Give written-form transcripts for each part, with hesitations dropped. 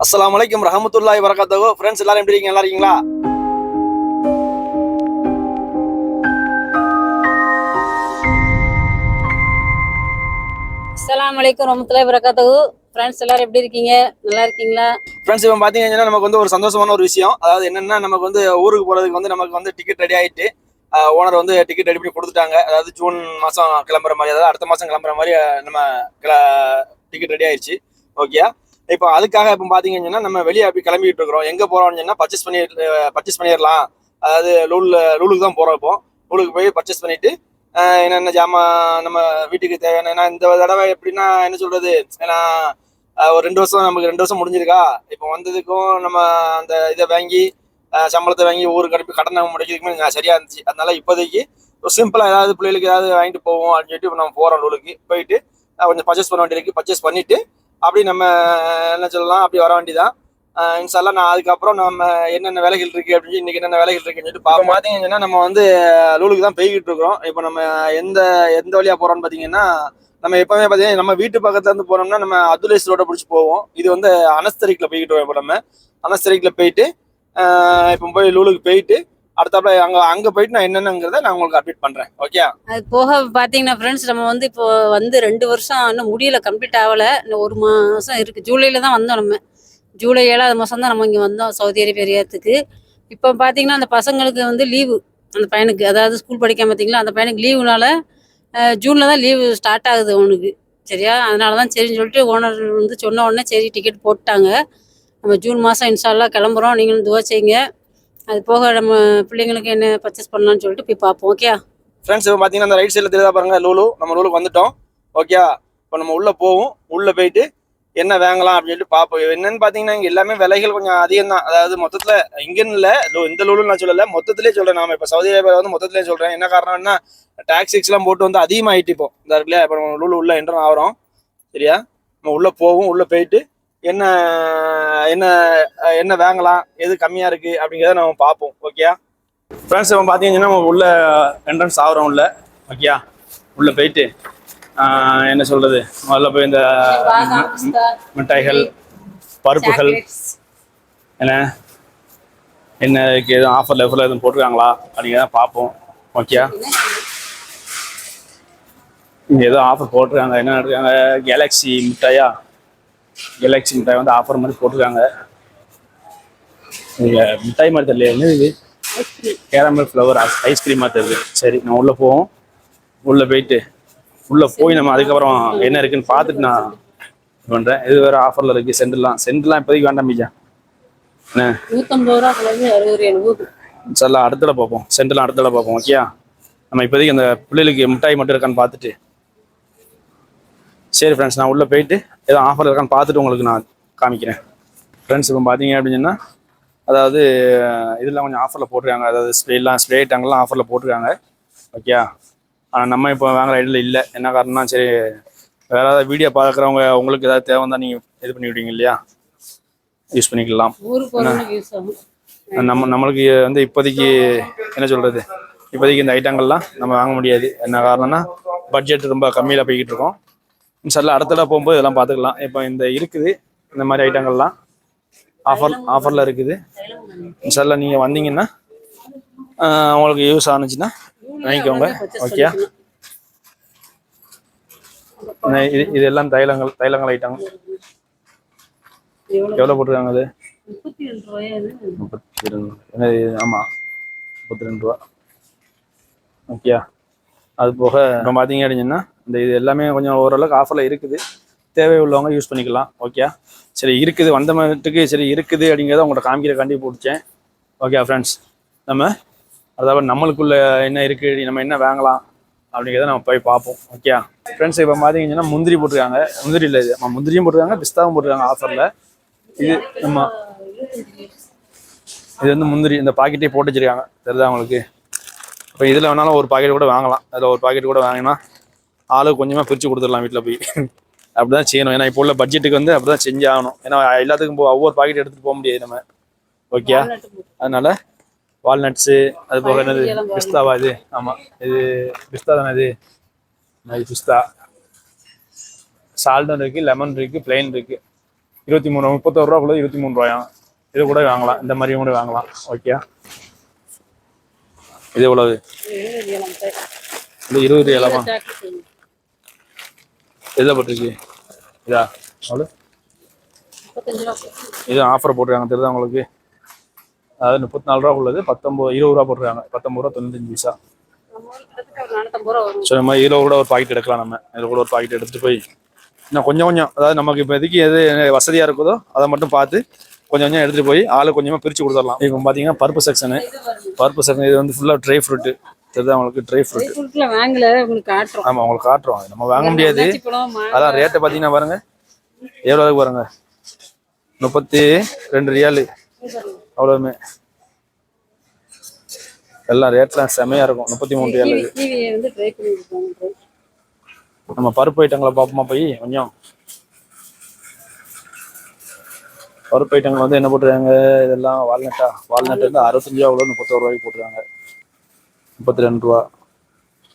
அஸ்ஸலாமு அலைக்கும் ரஹமத்துல்லாஹி வரகாத்துஹு. ஃப்ரெண்ட்ஸ் எல்லாரும் எப்படி இருக்கீங்க? நல்லா இருக்கீங்களா? அஸ்ஸலாமு அலைக்கும் ரஹ்மத்துல்லாஹி வரகாத்துஹு. ஃப்ரெண்ட்ஸ் எல்லாரும் எப்படி இருக்கீங்க? நல்லா இருக்கீங்களா? ஃப்ரெண்ட்ஸ் இப்போ பார்த்தீங்கன்னா நமக்கு வந்து ஒரு சந்தோஷமான ஒரு விஷயம். அதாவது என்னன்னா நமக்கு வந்து ஊருக்கு போகிறதுக்கு வந்து நமக்கு வந்து டிக்கெட் ரெடி ஆகிட்டு ஓனர் வந்து டிக்கெட் ரெடி பண்ணி கொடுத்துட்டாங்க. அதாவது ஜூன் மாதம் கிளம்புற மாதிரி, அதாவது அடுத்த மாதம் கிளம்புற மாதிரி நம்ம டிக்கெட் ரெடி ஆயிடுச்சு. ஓகே. இப்போ அதுக்காக இப்போ பார்த்தீங்கன்னா நம்ம வெளியே அப்படி கிளம்பிட்டு இருக்கிறோம். எங்கே போகிறோம்னு சொன்னால் பர்ச்சேஸ் பண்ணிடலாம். அதாவது லூலுக்கு தான் போகிறோம். இப்போ லூலுக்கு போய் பர்ச்சேஸ் பண்ணிட்டு என்னென்ன ஜாமான் நம்ம வீட்டுக்கு தேவையான, ஏன்னா இந்த தடவை எப்படின்னா என்ன சொல்றது, ஏன்னா ஒரு 2 வருஷம், நமக்கு 2 வருஷம் முடிஞ்சிருக்கா. இப்போ வந்ததுக்கும் நம்ம அந்த இதை வாங்கி சம்பளத்தை வாங்கி ஊருக்கு அனுப்பி கடன் முடிக்கிறதுக்குமே சரியா இருந்துச்சு. அதனால இப்போதைக்கு ஒரு சிம்பிளா ஏதாவது பிள்ளைகளுக்கு ஏதாவது வாங்கிட்டு போவோம் அப்படின்னு சொல்லிட்டு இப்போ நம்ம போறோம். லூலுக்கு போயிட்டு கொஞ்சம் பர்ச்சேஸ் பண்ண வேண்டியிருக்கு. பர்ச்சேஸ் பண்ணிட்டு அப்படி நம்ம என்ன சொல்லலாம், அப்படி வர வேண்டியதான். இன்ஷால்லா நான் அதுக்கப்புறம் நம்ம என்னென்ன வேலைகள் இருக்கு அப்படின்னு இன்னைக்கு என்னென்ன வேலைகள் இருக்குன்னு சொல்லிட்டு பார்ப்போம். பார்த்தீங்கன்னா நம்ம வந்து லூலுக்கு தான் போய்கிட்டு இருக்கிறோம். இப்போ நம்ம எந்த எந்த வழியா போறோம்னு பார்த்தீங்கன்னா, நம்ம எப்பவுமே பார்த்தீங்கன்னா நம்ம வீட்டு பக்கத்துல இருந்து போனோம்னா நம்ம அதுலேஸ் ரோட பிடிச்சி போவோம். இது வந்து அனஸ்தரிக்ல போய்கிட்டு வரோம். இப்போ நம்ம அனஸ்தரிக்ல போயிட்டு இப்போ போய் லூலுக்கு போயிட்டு அடுத்தாப்புல அங்க போயிட்டு நான் என்னென்னங்கிறத நான் உங்களுக்கு அப்டேட் பண்றேன். ஓகே. அது போக பார்த்தீங்கன்னா ஃப்ரெண்ட்ஸ், நம்ம வந்து இப்போ வந்து 2 வருஷம் இன்னும் முடியல, கம்ப்ளீட் ஆகலை. இன்னும் 1 மாதம் இருக்குது. ஜூலையில் தான் வந்தோம். நம்ம ஜூலை 7வது மாதம் தான் நம்ம இங்கே வந்தோம், சவுதி அரேபியாத்துக்கு. இப்போ பார்த்தீங்கன்னா அந்த பசங்களுக்கு வந்து லீவு, அந்த பையனுக்கு, அதாவது ஸ்கூல் படிக்காம பார்த்தீங்களா, அந்த பையனுக்கு லீவுனால ஜூனில் தான் லீவு ஸ்டார்ட் ஆகுது அவனுக்கு. சரியா? அதனால தான் சரின்னு சொல்லிட்டு ஓனர் வந்து சொன்ன உடனே சரி டிக்கெட் போட்டாங்க. நம்ம ஜூன் மாதம் இன்ஷால்லா கிளம்புறோம். நீங்களும் துவா செய்யுங்க. அது போக நம்ம பிள்ளைங்களுக்கு என்ன பர்ச்சேஸ் பண்ணலாம்னு சொல்லிட்டு போய் பார்ப்போம். ஓகே ஃப்ரெண்ட்ஸ், இப்போ பார்த்தீங்கன்னா அந்த ரைட் சைடில் தெரியுதா பாருங்க, நம்ம லூலுக்கு வந்துட்டோம். ஓகே. இப்போ நம்ம உள்ள போவோம். உள்ள போயிட்டு என்ன வாங்கலாம் அப்படின்னு சொல்லிட்டு பார்ப்போம். என்னன்னு பார்த்தீங்கன்னா இங்கே எல்லாமே விலைகள் கொஞ்சம் அதிகம் தான். அதாவது மொத்தத்தில் இங்கன்னு இல்லை, இந்த லூலுன்னு நான் சொல்லலை, மொத்தத்திலே சொல்கிறேன். நாம இப்போ சவுதி அரேபியா வந்து மொத்தத்திலே சொல்கிறேன். என்ன காரணம்னா டாக்ஸிக்ஸ்லாம் போட்டு வந்து அதிகமாகிட்டு இப்போ இந்த இருக்குல்லையா. இப்போ நம்ம லூலு உள்ள என்ட்ரன் ஆகிறோம். சரியா? நம்ம உள்ளே போவோம். உள்ளே போயிட்டு என்ன என்ன என்ன வாங்கலாம், எது கம்மியாக இருக்குது அப்படிங்கிறத நம்ம பார்ப்போம். ஓகே ஃப்ரெண்ட்ஸ், இப்போ பார்த்தீங்கன்னா நம்ம உள்ள என்ட்ரன்ஸ் ஆகிறோம். உள்ள ஓகே. உள்ளே போயிட்டு என்ன சொல்கிறது, முதல்ல போய் இந்த மிட்டாய்கள், பருப்புகள் என்ன என்ன எதுவும் ஆஃபரில் எதுவும் போட்டிருக்காங்களா அப்படிங்கிறத பார்ப்போம். ஓகே. இங்கே ஏதோ ஆஃபர் போட்டிருக்காங்க. என்ன இருக்காங்க, கேலக்ஸி மிட்டாய் வந்து ஆஃபர் மாதிரி போட்டிருக்காங்க. இங்கே மிட்டாய் மாதிரி தெரியல, என்ன இது, கேரமல் ஃப்ளவர் ஐஸ்கிரீம் மாதிரி தெரியுது. சரி, நான் உள்ளே போவோம். உள்ளே போயிட்டு உள்ளே போய் நம்ம அதுக்கப்புறம் என்ன இருக்குன்னு பார்த்துட்டு நான் பண்ணுறேன். இது வேறு ஆஃபரில் இருக்குது. சென்டர்லாம் இப்போதைக்கு வேண்டாம் மீஜா. என்ன 150 ரூபா சரிலாம் அடுத்தட பார்ப்போம். சென்டர்லாம் அடுத்தட பார்ப்போம். ஓகே. நம்ம இப்போதைக்கு அந்த பிள்ளைகளுக்கு மிட்டாய் மட்டும் இருக்கான்னு பார்த்துட்டு, சரி ஃப்ரெண்ட்ஸ், நான் உள்ளே போயிட்டு ஏதோ ஆஃபர் இருக்கான்னு பார்த்துட்டு உங்களுக்கு நான் காமிக்கிறேன். ஃப்ரெண்ட்ஸ், இப்போ பார்த்தீங்க அப்படின்னா அதாவது இதெல்லாம் கொஞ்சம் ஆஃபரில் போட்டிருக்காங்க. அதாவது ஸ்ப்ரே ஐட்டங்கள்லாம் ஆஃபரில் போட்டிருக்காங்க. ஓகே. ஆனால் நம்ம இப்போ வாங்குற ஐடியில் இல்லை. என்ன காரணம்னா, சரி வேறு ஏதாவது வீடியோ பார்க்குறவங்க உங்களுக்கு ஏதாவது தேவை தான் நீங்கள் இது பண்ணி விடுவீங்க இல்லையா, யூஸ் பண்ணிக்கலாம். நம்மளுக்கு வந்து இப்போதைக்கு என்ன சொல்கிறது, இப்போதைக்கு இந்த ஐட்டங்கள்லாம் நம்ம வாங்க முடியாது. என்ன காரணம்னா பட்ஜெட் ரொம்ப கம்மியில் போய்கிட்டு இருக்கோம். இன்ஷால்லா அடுத்தட போகும்போது இதெல்லாம் பார்த்துக்கலாம். இப்போ இந்த இருக்குது, இந்த மாதிரி ஐட்டங்கள்லாம் ஆஃபரில் இருக்குது. இன்ஷால்லா நீங்கள் வந்தீங்கன்னா உங்களுக்கு யூஸ் ஆனிச்சுன்னா வாங்கிக்கோங்க. ஓகே. இது எல்லாம் தைலங்கள் ஐட்டம். எவ்வளோ போட்டிருக்காங்க? அது 32. ஆமாம், 32 ரூபா. ஓகே. அது போக இப்போ பார்த்தீங்க அப்படின்னா இது எல்லாமே கொஞ்சம் ஓரளவுக்கு ஆஃபரில் இருக்குது. தேவை உள்ளவங்க யூஸ் பண்ணிக்கலாம். ஓகே. சரி, இருக்குது வந்த மட்டுக்கு சரி இருக்குது அப்படிங்கிறத உங்கள்கிட்ட காமிக்கிறக்காண்டி பிடிச்சேன். ஓகே ஃப்ரெண்ட்ஸ், நம்ம அதாவது நம்மளுக்குள்ள என்ன இருக்குது, நம்ம என்ன வாங்கலாம் அப்படிங்கிறத நம்ம போய் பார்ப்போம். ஓகே ஃப்ரெண்ட்ஸ், இப்போ பார்த்தீங்கன்னா முந்திரி போட்டிருக்காங்க. முந்திரி இல்லை, இது முந்திரியும் போட்டிருக்காங்க, பிஸ்தாவும் போட்டிருக்காங்க ஆஃபரில். இது இது வந்து முந்திரி இந்த பாக்கெட்டே போட்டு வச்சிருக்காங்க, தெரியுதா உங்களுக்கு. இப்போ இதில் வேணாலும் ஒரு பாக்கெட் கூட வாங்கலாம். அதில் ஒரு பாக்கெட் கூட வாங்கினா ஆளுக்கு கொஞ்சமாக பிரித்து கொடுத்துடலாம் வீட்டில் போய். அப்படி தான் செய்யணும். ஏன்னா இப்போ உள்ள பட்ஜெட்டுக்கு வந்து அப்படி தான் செஞ்சு ஆகணும். ஏன்னா எல்லாத்துக்கும் ஒவ்வொரு பாக்கெட் எடுத்துகிட்டு போக முடியாது நம்ம. ஓகே. அதனால வால்நட்ஸு, அது போக என்னது பிஸ்தாவா, இது ஆமாம் இது பிஸ்தா தானே, இது பிஸ்தா சால்டன் இருக்குது, லெமன் இருக்குது, பிளெயின் இருக்குது. 23 31 ரூபாக்குள்ளது 23 ரூபாயாம். இது கூட வாங்கலாம், இந்த மாதிரி கூட வாங்கலாம். ஓகே, இது எவ்வளவு? இது 20 ரூபாயாமா? எதில் போட்டிருக்கு? இதா அவ்வளோ? இது ஆஃபர் போட்டுருக்காங்க தெரியுதா உங்களுக்கு? அதாவது 34 ரூபா உள்ளது 20 ரூபா போட்டுருக்காங்க. 19 ரூபா 95 பைசா. ஸோ நம்ம இதில் கூட ஒரு பாக்கெட் எடுக்கலாம். நம்ம இதில் கூட ஒரு பாக்கெட் எடுத்துகிட்டு போய் இன்னும் கொஞ்சம் கொஞ்சம், அதாவது நமக்கு இப்போதைக்கு எது வசதியாக இருக்குதோ அதை மட்டும் பார்த்து கொஞ்சம் கொஞ்சம் எடுத்துகிட்டு போய் ஆளு கொஞ்சமாக பிரித்து கொடுத்துடலாம். இப்போ பார்த்தீங்கன்னா பருப்பு செக்ஷனு. பருப்பு செக்ஷன் இது வந்து ஃபுல்லாக ட்ரை ஃப்ரூட்டு தெரியுதா உங்களுக்கு? ட்ரை ஃப்ரூட் ஆமாம், உங்களுக்கு காட்டுறோம். நம்ம வாங்க முடியாது. அதான் ரேட்டை பார்த்தீங்கன்னா பாருங்க எவ்வளோ பாருங்க, 32 ரியாலு அவ்வளோவுமே. எல்லாம் ரேட்லாம் செமையாக இருக்கும். 33 ரியாலு. நம்ம பருப்பு ஐட்டங்களை பார்ப்போமா போய் கொஞ்சம்? பருப்பு ஐட்டங்கள் வந்து என்ன போட்டுருக்காங்க? இதெல்லாம் வால்நட்டா. வால்நட் வந்து 65 ரூபா உள்ளது 31 ரூபாய்க்கு போட்டுருக்காங்க. 32 ரூபா.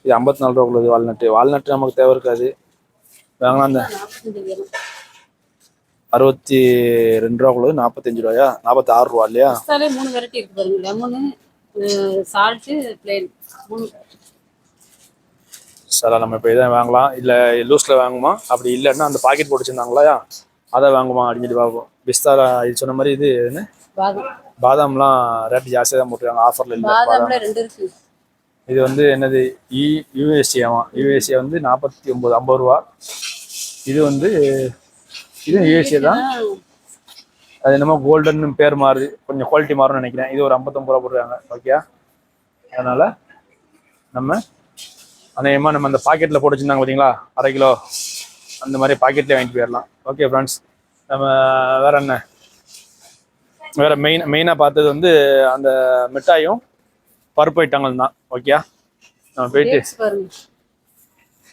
இது 54 ரூபா உள்ளது வால்நட்டு. வால்நட்டு நமக்கு தேவை இருக்காது, வாங்கலாம். அந்த 62 ரூபா உள்ளது 45 ரூபாயா? 46 ரூபா இல்லையா? 3 வெரைட்டி இருக்கு பாருங்க. Lemon, salt, plane. சார் நம்ம இப்போ இதை வாங்கலாம், இல்லை லூஸில் வாங்குமா? அப்படி இல்லைன்னா அந்த பாக்கெட் போட்டு வச்சுருந்தாங்களா அதை வாங்குமா அப்படின்னு பார்ப்போம். பிஸ்தா இது சொன்ன மாதிரி இது என்ன பாதாம்லாம் ரேட் ஜாஸ்தியாக தான் போட்டுருக்காங்க, ஆஃபரில் இல்லை. பாதாம்ல 2 இருக்கு. இது வந்து என்னது? யூஎஸ்சி. ஆமாம், யூஎஸ்சி வந்து 49 ரூபா. இது வந்து இது யூஎஸ்சி தான். அது என்னமோ கோல்டன் பேர் மாறுது, கொஞ்சம் குவாலிட்டி மாறும்னு நினைக்கிறேன். இது ஒரு 59 ரூபா போட்டுருக்காங்க. ஓகே, அதனால் நம்ம அநேகமாக நம்ம அந்த பாக்கெட்டில் போட்டு வச்சுருந்தாங்க பார்த்தீங்களா, அரை கிலோ, அந்த மாதிரி பாக்கெட்லேயே வாங்கிட்டு போயிடலாம். ஓகே ஃப்ரெண்ட்ஸ், நம்ம வேறு என்ன வேறு மெயினாக பார்த்தது வந்து அந்த மிட்டாயும் பருப்பு ஐட்டங்கள் தான். ஓகே, நம்ம போயிட்டு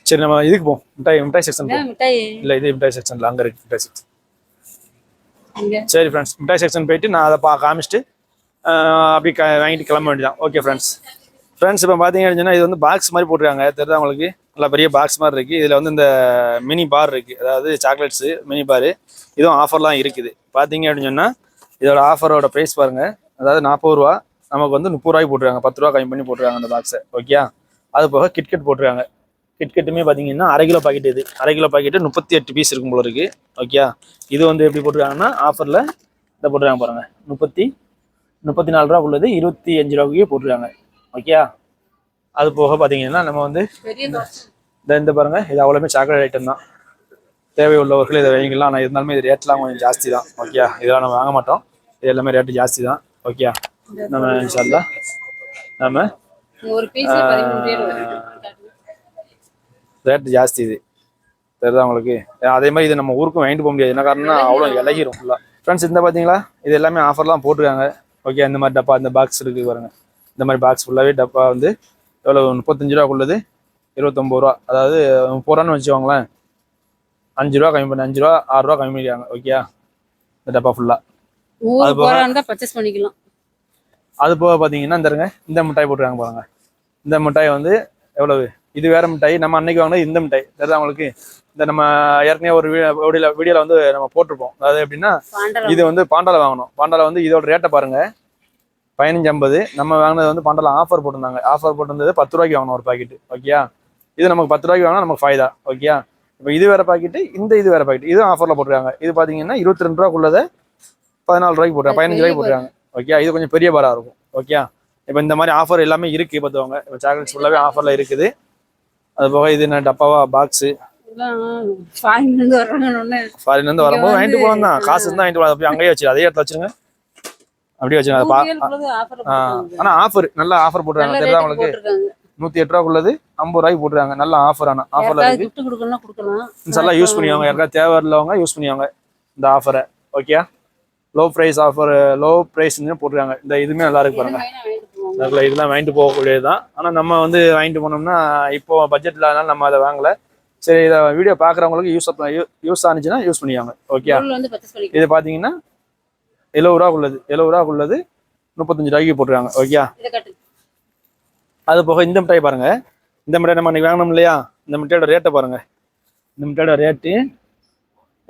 சரி நம்ம இதுக்கு போவோம். மிட்டாய் செக்ஷன் போவோம். இல்லை, இது மிட்டாய் செக்ஷனில் அங்கே இருக்கு மிட்டாய் செக்ஷன். சரி ஃப்ரெண்ட்ஸ், மிட்டாய் செக்ஷன் போயிட்டு நான் அதை காமிச்சிட்டு அப்படி வாங்கிட்டு கிளம்ப வேண்டியதான். ஓகே ஃப்ரெண்ட்ஸ், இப்போ பார்த்தீங்க அப்படின்னா இது வந்து பாக்ஸ் மாதிரி போட்டுருக்காங்க தெரியுதா உங்களுக்கு? நல்லா பெரிய பாக்ஸ் மாதிரி இருக்குது. இதில் வந்து இந்த மினி பார் இருக்குது, அதாவது சாக்லேட்ஸு மினி பாரு. இதுவும் ஆஃபர்லாம் இருக்குது. பார்த்தீங்க அப்படின்னு சொன்னால் இதோட ஆஃபரோட ப்ரைஸ் பாருங்கள், அதாவது 40 ரூபா. நமக்கு வந்து 30 ரூபாய்க்கு போட்டுருக்காங்க, 10 ரூபா கம்மி பண்ணி போட்டுருக்காங்க அந்த பாக்ஸை. ஓகே, அது போக கிட்கெட் போட்டுருக்காங்க. கிட்கெட்டுமே பார்த்தீங்கன்னா அரை கிலோ பாக்கெட். இது அரை கிலோ பாக்கெட்டு 38 பீஸ் இருக்கும் போல இருக்குது. ஓகே, இது வந்து எப்படி போட்டுருக்காங்கன்னா ஆஃபரில் இதை போட்டுருக்காங்க பாருங்கள், 34 ரூபா உள்ளது 25 ரூபாய்க்கு போட்டுருக்காங்க. ஓகே, அது போக பார்த்தீங்கன்னா நம்ம வந்து இந்த பாருங்க, இது அவ்வளோமே சாக்லேட் ஐட்டம் தான். தேவை உள்ளவர்கள் இதை வாங்கிக்கலாம். ஆனால் இருந்தாலுமே இது ரேட்லாம் கொஞ்சம் ஜாஸ்தி தான். ஓகே, இதெல்லாம் நம்ம வாங்க மாட்டோம், இது எல்லாமே ரேட்டு ஜாஸ்தி தான். ஓகே, நம்ம இன்ஷால்லா நம்ம ரேட்டு ஜாஸ்தி இது தெரியுதா உங்களுக்கு? அதே மாதிரி இது நம்ம ஊருக்கும் வாங்கிட்டு போக முடியாது, என்ன காரணம்னா அவ்வளோ இலகிரும் ஃபுல்லாக. ஃப்ரெண்ட்ஸ், இந்த பார்த்தீங்களா, இது எல்லாமே ஆஃபர்லாம் போட்டுருக்காங்க. ஓகே, இந்த மாதிரி டப்பா, இந்த பாக்ஸ் இருக்குது பாருங்க, இந்த மாதிரி பாக்ஸ் ஃபுல்லாகவே டப்பா வந்து எவ்வளோ 35 ரூபாக்குள்ளது 29 ரூபா. அதாவது 30 ரூபான்னு வச்சுக்கோங்களேன், 5 ரூபா கம்மி பண்ணி 5 ரூபா 6 ரூபா கம்மி பண்ணிக்கிறாங்க. ஓகே, இந்த டப்பா ஃபுல்லாக அது போக பர்ச்சேஸ் பண்ணிக்கலாம். அது போக பார்த்தீங்கன்னா இந்த மிட்டாய் போட்டுருக்காங்க பாருங்க. இந்த மிட்டாய் வந்து எவ்வளவு? இது வேற மிட்டாய், நம்ம அன்னைக்கு வாங்கினது இந்த மிட்டாய் தெரியுதா உங்களுக்கு? இந்த நம்ம ஏற்கனவே ஒரு வீடியோவில் வந்து நம்ம போட்டிருப்போம். அதாவது எப்படின்னா இது வந்து பாண்டால வாங்கணும். பாண்டால வந்து இதோட ரேட்டை பாருங்க, 15.50. நம்ம வாங்கினது வந்து பாண்டால ஆஃபர் போட்டிருந்தாங்க. ஆஃபர் போட்டிருந்தது 10 ரூபாய்க்கு வாங்கணும் ஒரு பாக்கெட்டு. ஓகே, இது நமக்கு 10 ரூபாய்க்கு வாங்கினா நமக்கு ஃபாய்தா. ஓகே, இப்போ இது வேற பாக்கெட்டு, இது வேற பாக்கெட், இதுவும் ஆஃபரில் போட்டுருக்காங்க. இது பார்த்தீங்கன்னா 22 ரூபாக்குள்ளதை 14 ரூபாய்க்கு போட்டுருக்காங்க, 15 ரூபாய்க்கு போட்டுருக்காங்க. ஓகே, இது கொஞ்சம் பெரிய பாராக இருக்கும். ஓகே, இப்போ இந்த மாதிரி ஆஃபர் எல்லாமே இருக்குது பார்த்துவாங்க. இப்போ சாக்லேட்ஸ் ஃபுல்லாகவே ஆஃபரில் இருக்குது. அது போக இது என்ன டப்பாவா பாக்ஸு, ஃபாரின்லேருந்து வரும்போது வாங்கிட்டு போகலாம் தான். காசு இருந்தால் வாங்கிட்டு போகலாம். அப்படி அங்கேயே வச்சு அதே இடத்துல வச்சுருங்க, அப்படியே வச்சுருங்க. ஆனால் ஆஃபர் நல்லா ஆஃபர் போட்டுருக்காங்க தெரியுதா உங்களுக்கு? 108 ரூபாக்குள்ளது 50 ரூபாய்க்கு போட்டுருக்காங்க. நல்ல ஆஃபர். ஆனால் ஆஃபரில் இருக்குது, நல்லா யூஸ் பண்ணிவாங்க. யாருக்காவது தேவை இல்லவங்க யூஸ் பண்ணிவாங்க இந்த ஆஃபரை. Okay, low price offer, low ப்ரைஸ்ன்னு போட்டுருக்காங்க. இந்த இதுவுமே நல்லா இருக்கு பாருங்க. இதெல்லாம் வாங்கிட்டு போகக்கூடியது தான். ஆனால் நம்ம வந்து வாங்கிட்டு போனோம்னா இப்போ பட்ஜெட் இல்லாதனால நம்ம அதை வாங்கலை. சரி, இதை வீடியோ பார்க்குறவங்களுக்கு யூஸ் ஆனிச்சுன்னா யூஸ் பண்ணிவாங்க. ஓகே, இது பார்த்தீங்கன்னா 70 ரூபாக்குள்ளது 35 ரூபாய்க்கு போட்டுருக்காங்க. ஓகே, அது போக இந்த மிட்டாய் பாருங்க. இந்த மிட்டாய் நம்ம வாங்கணும் இல்லையா, இந்த மிட்டாயோட ரேட்டை பாருங்க. இந்த மிட்டாயோட ரேட்டு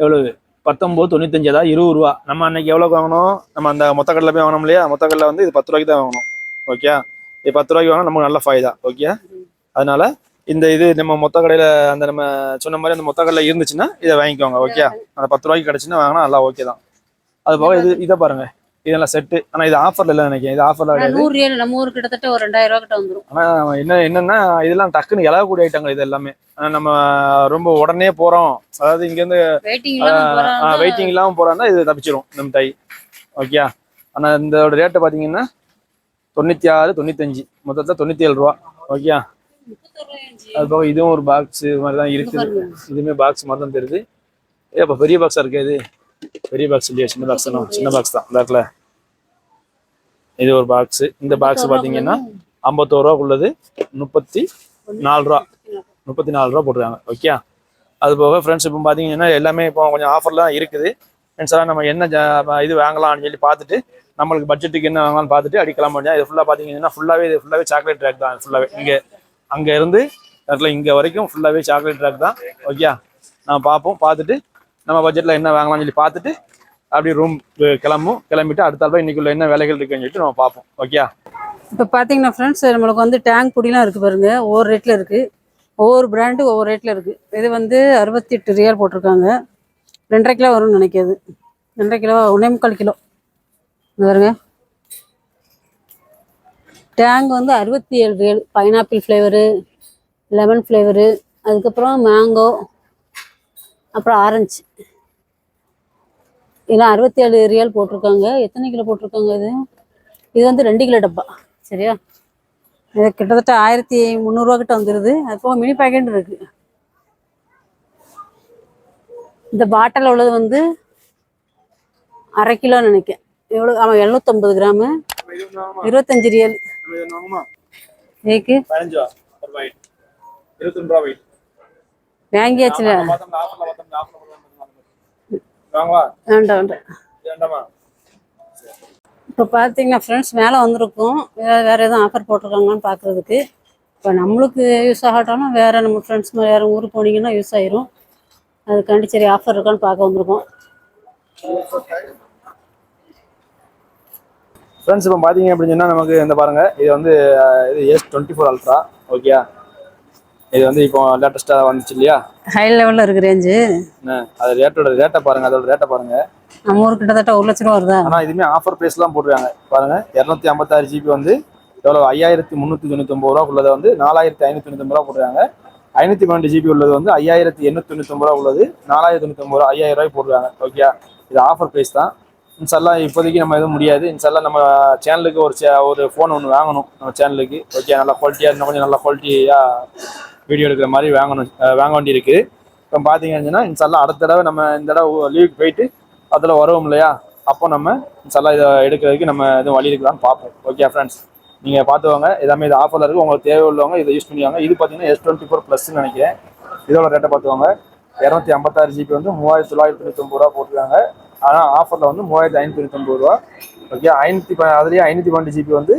எவ்வளவு? 19.95, அதாவது 20 ரூபா. நம்ம அன்னைக்கு எவ்வளோக்கு வாங்கணும்? நம்ம அந்த மொத்த கடையில் போய் வாங்கணும் இல்லையா? மொத்த கடையில் வந்து இது 10 ரூபாய்க்கு தான் வாங்கணும். ஓகே, இது 10 ரூபாய்க்கு வாங்கினா நமக்கு நல்ல ஃபாய்தா. ஓகே, அதனால இது நம்ம மொத்த கடையில் அந்த நம்ம சொன்ன மாதிரி அந்த மொத்த கடையில் இருந்துச்சுன்னா இதை வாங்கிக்கோங்க. ஓகே, அந்த 10 ரூபாய்க்கு கிடச்சுன்னா வாங்கினா நல்லா ஓகே தான். அது போக இதை பாருங்க, இதெல்லாம் செட்டு. ஆனால் இது ஆஃபர்ல இல்லை நினைக்கிறேன். இது ஆஃபர்ல கிடையாது. 100 ரியால் நம்ம ஊருக்கு கிட்டத்தட்ட ஒரு 2000 ரூபா கிட்ட வந்துடும். ஆனால் என்னன்னா இதெல்லாம் டக்குன்னு இலகக்கூடிய ஐட்டங்கள் இது எல்லாமே. நம்ம ரொம்ப உடனே போறோம், அதாவது இங்கேருந்து வெயிட்டிங் இல்லாமல் போறோம்னா இது தப்பிச்சிரும் நம்ம டை. ஓகே, ஆனால் இதோட ரேட்டை பார்த்தீங்கன்னா 96, 95, மொத்தத்தில் 97 ரூபா. ஓகே, அது போக இதுவும் ஒரு பாக்ஸ் மாதிரி தான் இருக்குது. இதுவுமே பாக்ஸ் மாதிரி தான் தெரியுது. அப்போ பெரிய பாக்ஸா இருக்கு. இது பெரிய பாக்ஸ் இல்லையா? சின்ன பாக்ஸ் தான். சின்ன பாக்ஸ் தான் பேக்ல. இது ஒரு பாக்ஸ். இந்த பாக்ஸ் பாத்தீங்கன்னா 51 ரூபாக்குள்ளது 34 ரூபா 34 ரூபா போட்டுருக்காங்க. ஓகே, அது போக ஃப்ரெண்ட்ஸ் இப்போ பாத்தீங்கன்னா எல்லாமே இப்போ கொஞ்சம் ஆஃபர்ல தான் இருக்குது. ஃப்ரெண்ட்ஸ் எல்லாம் நம்ம என்ன இது வாங்கலாம்னு சொல்லி பார்த்துட்டு நம்மளுக்கு பட்ஜெட்டுக்கு என்ன வாங்கலாம்னு பார்த்துட்டு அடிக்கலாம் முடியாது. இது ஃபுல்லா பாத்தீங்கன்னா ஃபுல்லாவே சாக்லேட் ட்ராக் தான். ஃபுல்லாவே அங்க இருந்து இங்க வரைக்கும் ஃபுல்லாவே சாக்லேட் ட்ராக் தான். ஓகே, நம்ம பார்ப்போம். பார்த்துட்டு நம்ம பட்ஜெட்ல என்ன வாங்கலாம்னு சொல்லி பார்த்துட்டு அப்படியே ரூம் கிளம்பிட்டு அடுத்த ஆள் இன்னைக்குள்ள என்ன வேலைகள் இருக்குன்னு சொல்லிட்டு நம்ம பார்ப்போம். ஓகே, இப்போ பார்த்தீங்கன்னா ஃப்ரெண்ட்ஸ் நம்மளுக்கு வந்து டேங்க் பொடிலாம் இருக்குது பாருங்க. ஒவ்வொரு ரேட்டில் இருக்குது. ஒவ்வொரு பிராண்டு ஒவ்வொரு ரேட்டில் இருக்குது. இது வந்து 68 ரியால் போட்டிருக்காங்க. 2.5 கிலோ வரும்னு நினைக்கிறது. 2.5 கிலோ 1.25 கிலோ பாருங்க. டேங்க் வந்து 67 ரியால். பைனாப்பிள் ஃப்ளேவரு, லெமன் ஃப்ளேவரு, அதுக்கப்புறம் மேங்கோ, அப்புறம் ஆரஞ்சு. இதெல்லாம் 67 ரியால் போட்டிருக்காங்க. எத்தனை கிலோ போட்டிருக்காங்க? இது வந்து 2 கிலோ டப்பா. சரியா, இது கிட்டத்தட்ட 1300 ரூபா கிட்ட வந்துடுது. அது போக மினி பேக்கெட் இருக்கு. இந்த பாட்டில் உள்ளது வந்து 1/2 கிலோ நினைக்கிறேன். எவ்வளோ? ஆமாம், 750 கிராமு, 25 ரியால். ஏக்கு 22 ரூபா வெயிட் வாங்கியாச்சுல. வேண்டாம். இப்போ பார்த்தீங்கன்னா ஃப்ரெண்ட்ஸ் மேலே வந்திருக்கோம். வேறு எதுவும் ஆஃபர் போட்டிருக்காங்களான்னு பார்க்குறதுக்கு. இப்போ நம்மளுக்கு யூஸ் ஆகட்டாலும் வேறு நம்ம ஃப்ரெண்ட்ஸ் மாதிரி வேறு ஊருக்கு போனீங்கன்னா யூஸ் ஆயிரும். அதுக்காண்டி சரி ஆஃபர் இருக்கான்னு பார்க்க வந்திருக்கோம். ஃப்ரெண்ட்ஸ் இப்போ பார்த்தீங்க அப்படின்னு சொன்னால் நமக்கு இந்த பாருங்க, இது வந்து இது S24 அல்ட்ரா. ஓகே, இது வந்து இப்போ லேட்டஸ்ட்டாக வந்துச்சு இல்லையா? ஹை லெவலில் இருக்கு ரேஞ்சு. அது ரேட்டை பாருங்க. அதோட ரேட்டை பாருங்க. நம்ம ஊருக்கு கிட்டத்தட்ட 1 லட்ச ரூபா வருதா? ஆனால் இதுவுமே ஆஃபர் ப்ரைஸ்லாம் போட்டுருக்காங்க பாருங்க. 256 GB வந்து எவ்வளோ? 5399 ரூபா உள்ளதை வந்து 4599 ரூபா போட்டுருக்காங்க. 512 GB உள்ளது வந்து 5899 ரூபா உள்ளது 4099 ரூபா, 5000 ரூபாய் போட்டுருக்காங்க. ஓகே, இது ஆஃபர் ப்ரைஸ் தான். இன்ஷால்லா இப்போதைக்கு நம்ம எதுவும் முடியாது. இன்ஷால்லா நம்ம சேனலுக்கு ஒரு ஃபோன் ஒன்று வாங்கணும் நம்ம சேனலுக்கு. ஓகே, நல்லா குவாலிட்டியாக இன்னும் கொஞ்சம் நல்லா குவாலிட்டியாக வீடியோ எடுக்கிற மாதிரி வாங்க வேண்டி இருக்கு. இப்போ பார்த்தீங்கன்னா இன்ஷால்லா அடுத்த தடவை நம்ம இந்த தடவை லீவுக்கு போயிட்டு அதில் வருவோம் இல்லையா? அப்போ நம்ம இன்ஷால்லா இதை எடுக்கிறதுக்கு நம்ம எதுவும் வழி இருக்கலாம்னு பார்ப்போம். ஓகே ஃப்ரெண்ட்ஸ், நீங்கள் பார்த்துவாங்க. எல்லாமே இது ஆஃபரில் இருக்குது. உங்களுக்கு தேவை உள்ளவங்க இதை யூஸ் பண்ணிவாங்க. இது பார்த்தீங்கன்னா S24 நினைக்கிறேன். இதோட ரேட்டை பார்த்துவாங்க. 256 GB வந்து 3999 ரூபா போட்டுருக்காங்க. ஆனால் ஆஃபரில் வந்து 3599 ரூபா. ஓகே, அதுலேயே 512 GB வந்து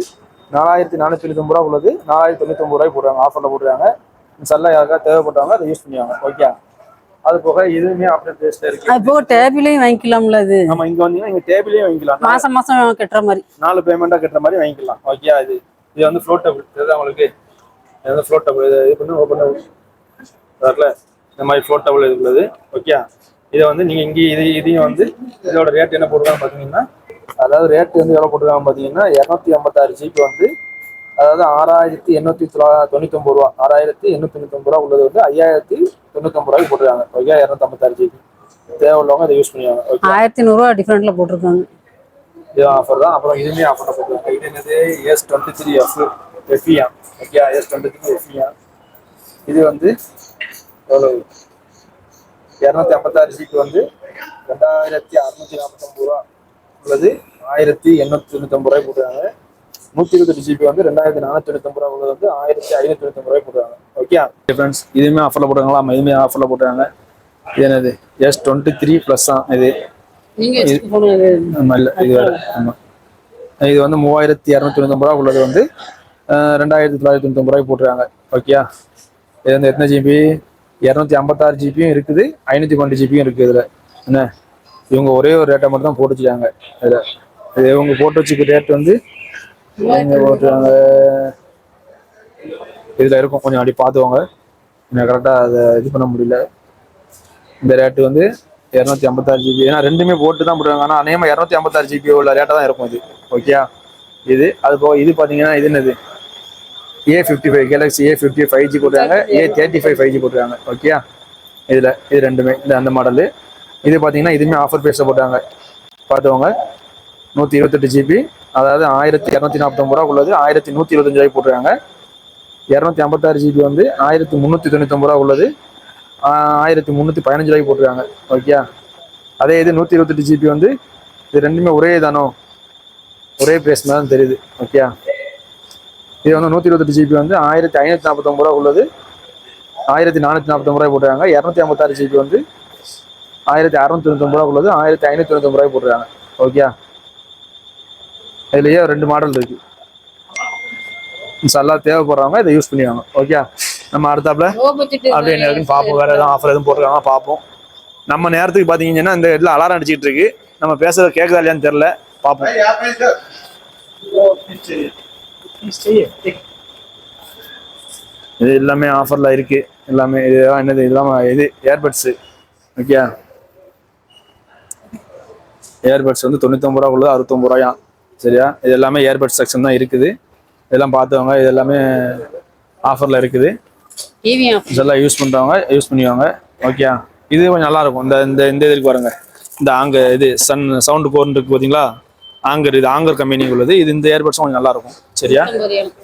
4499 ரூபா உள்ளது 4099 ரூபாய் போடுறாங்க. ஆஃபரில் போட்டுருக்காங்க. இன்ஷால்லா யாருக்காவது தேவைப்பட்டவங்க அதை யூஸ் பண்ணுவாங்க. ஓகே, அது போக இதுவுமே அப்படியே டேஸ்ட் இருக்கு. அது போக டேபிளையும் வாங்கிக்கலாம்ல? அது நம்ம இங்க வந்தீங்கன்னா இங்க டேபிளையும் வாங்கிக்கலாம். மாசம் கட்டுற மாதிரி 4 பேமெண்டா கட்டுற மாதிரி வாங்கிக்கலாம். ஓகே, இது வந்து ஃப்ளோட்டபிள். இதுதான் உங்களுக்கு இது வந்து ஃப்ளோட்டபிள். இது பண்ணி ஓப்பன் வரல இந்த மாதிரி ஃப்ளோட்டபிள் உள்ளது. ஓகே, இதை வந்து நீங்க இங்கே இதையும் வந்து இதோட ரேட் என்ன போட்டுருக்காங்க பார்த்தீங்கன்னா, அதாவது ரேட் வந்து எவ்வளோ போட்டுருக்காங்க பார்த்தீங்கன்னா 256 GB வந்து அதாவது 6899 ரூபா. 6899 ரூபா உள்ளது வந்து 5099 ரூபாய்க்கு போட்டுருக்காங்க. ஓகே, 256 GB தேவை உள்ளவங்க அதை யூஸ் பண்ணுவாங்க. ஓகே, 1100 ரூபா டிஃபரெண்ட்ல போட்டிருக்காங்க. இது ஆஃபர் தான். அப்புறம் இதுவுமே ஆஃபர்ல போட்டுருக்காங்க. இது என்னது? S23 FEA. Okay, S23 FEA. இது வந்து எவ்வளவு? 256 GB வந்து 2649 ரூபா உள்ளது 1899 ரூபாய் போட்டுருக்காங்க. 128 GB வந்து 2499 ரூபா உள்ளது வந்து 1599 ரூபாய் போட்டுருக்காங்க. ஓகே ஃப்ரெண்ட்ஸ், இதுவுமே ஆஃபர்ல போட்டுருக்காங்களா? இதுவுமே ஆஃபர்ல போட்டுருக்காங்க. இது என்னது? S23+ தான் இது. ஆமா, இல்லை இது வேற. ஆமா, இது வந்து 3299 ரூபா உள்ளது வந்து 2999 ரூபாய் போட்டுருக்காங்க. ஓகே, இது வந்து எத்தனை GB? 256 GB இருக்குது, 512 GB இருக்குது. இதில் என்ன இவங்க ஒரே ஒரு ரேட்டை மட்டும் தான் போட்டு வச்சுக்காங்க. இதில் இது இவங்க போட்டு வச்சுக்க ரேட் வந்து இவங்க போட்டுருக்காங்க. இதில் இருக்கும், கொஞ்சம் அப்படி பார்த்துவாங்க. எனக்கு கரெக்டாக அதை இது பண்ண முடியல. இந்த ரேட்டு வந்து 256 GB. ஏன்னா ரெண்டுமே போட்டு தான் போட்டுருக்காங்க. ஆனால் அநேகமாக 256 GB உள்ள ரேட்டாக தான் இருக்கும் இது. ஓகே, இது அது போக இது பார்த்தீங்கன்னா இது என்னது A55 கேலக்ஸி A50 5G போட்டுருக்காங்க, A35 5G போட்டுருக்காங்க. ஓகே, இதில் இது ரெண்டுமே இந்த அந்த மாடலு. இது பார்த்தீங்கன்னா இதுவுமே ஆஃபர் பேஸில் போட்டாங்க, பார்த்துவாங்க. 128 GB, அதாவது 1249 ரூபா உள்ளது 1125 ரூபாய்க்கு போட்டுருக்காங்க. 256 GB வந்து 1399 ரூபா உள்ளது 1315 ரூபாய்க்கு போட்டுருக்காங்க. ஓகே, அதே இது 128 GB வந்து இது ரெண்டுமே ஒரே தானோ, ஒரே பிரைஸ் தான் தெரியுது. ஓகே, இது வந்து 128 GB வந்து 1549 ரூபா உள்ளது 1449 ரூபாய் போட்டுருக்காங்க. 256 GB வந்து 1699 ரூபா உள்ளது 1599 ரூபாய் போட்டுருக்காங்க. ஓகே, இதுலயே 2 மாடல் இருக்கு. நல்லா தேவைப்படுறவங்க இதை யூஸ் பண்ணிவாங்க. ஓகே, நம்ம அடுத்தாப்புல அப்படியே என்ன இருக்குன்னு பார்ப்போம். வேற எதுவும் ஆஃபர் எதுவும் போட்டுருக்காங்க பார்ப்போம். நம்ம நேரத்துக்கு பார்த்தீங்கன்னா இந்த இடத்துல அலாரம் அடிச்சிட்டு இருக்கு. நம்ம பேசுறது கேட்குதா இல்லையான்னு தெரியல, பார்ப்போம். இது எல்லாமே ஆஃபர்ல இருக்கு. எல்லாமே இதுதான் என்னது இல்லாம இது ஏர்பட்ஸு. ஓகே, ஏர்பட்ஸ் வந்து 99 ரூபா உள்ளது 69 ரூபாயா. சரியா, இது எல்லாமே ஏர்பட்ஸ் செக்ஷன் தான் இருக்குது. இதெல்லாம் பார்த்தவங்க இது எல்லாமே ஆஃபரில் இருக்குது. இதெல்லாம் யூஸ் பண்ணுறவங்க யூஸ் பண்ணிவாங்க. ஓகே, இது கொஞ்சம் நல்லா இருக்கும். இந்த இந்த இந்த இதுக்கு பாருங்க, இந்த இது சவுண்டு கோர்னு இருக்கு பார்த்தீங்களா, இது ஆங்கர் கம்பெனி உள்ளது. இது இந்த ஏர்பட்ஸும் கொஞ்சம் நல்லா இருக்கும். சரியா,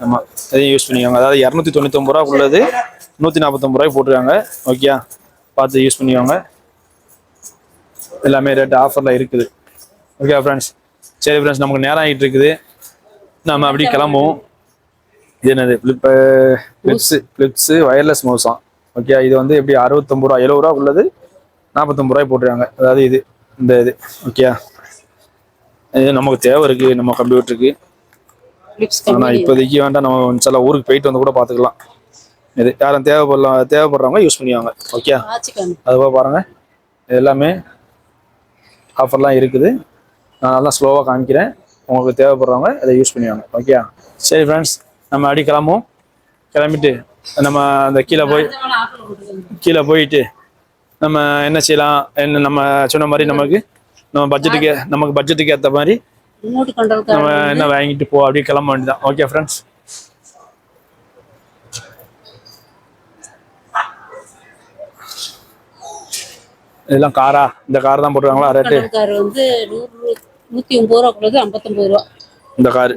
ஆமாம், இதையும் யூஸ் பண்ணிக்கோங்க. அதாவது 299 ரூபா உள்ளது 149 ரூபாய்க்கு போட்டுருக்காங்க. ஓகே, பார்த்து யூஸ் பண்ணிக்கோங்க. எல்லாமே ரேட் ஆஃபரில் இருக்குது. ஓகே ஃப்ரெண்ட்ஸ், சரி ஃப்ரெண்ட்ஸ், நமக்கு நேரம் ஆகிட்டு இருக்குது, நம்ம அப்படி கிளம்புவோம். இது என்னது ஃபிளிப்ஸு வயர்லெஸ் மவுஸாம். ஓகே, இது வந்து எப்படி 69 ரூபா 70 ரூபா உள்ளது 49 ரூபாய் போட்டுருக்காங்க. அதாவது இது இந்த இது. ஓகே, இது நமக்கு தேவை இருக்குது நம்ம கம்ப்யூட்டருக்கு. ஆனால் இப்போதைக்கு வேண்டாம், நம்ம சில ஊருக்கு போயிட்டு வந்து கூட பார்த்துக்கலாம். இது யாரும் தேவைப்படுறவங்க யூஸ் பண்ணுவாங்க. ஓகே, அதுபோல் பாருங்கள், இது எல்லாமே ஆஃபர்லாம் இருக்குது. நான் நல்லா ஸ்லோவாக காமிக்கிறேன், உங்களுக்கு தேவைப்படுறவங்க இதை யூஸ் பண்ணுவாங்க. ஓகே, சரி ஃப்ரெண்ட்ஸ், நம்ம அடி கிளம்பிட்டு நம்ம அந்த கீழே போயிட்டு நம்ம என்ன செய்யலாம், என்ன நம்ம சொன்ன மாதிரி நமக்கு பட்ஜெட்டுக்கு ஏற்ற மாதிரி நம்ம என்ன வாங்கிட்டு அப்படியே கிளம்ப வேண்டியதான். ஓகே ஃப்ரெண்ட்ஸ், இதெல்லாம் காரா, இந்த கார் தான் போட்டுருக்காங்களா ரேட்டு? கார் வந்து 109 ரூபா உள்ளது 59 ரூபா இந்த கார்.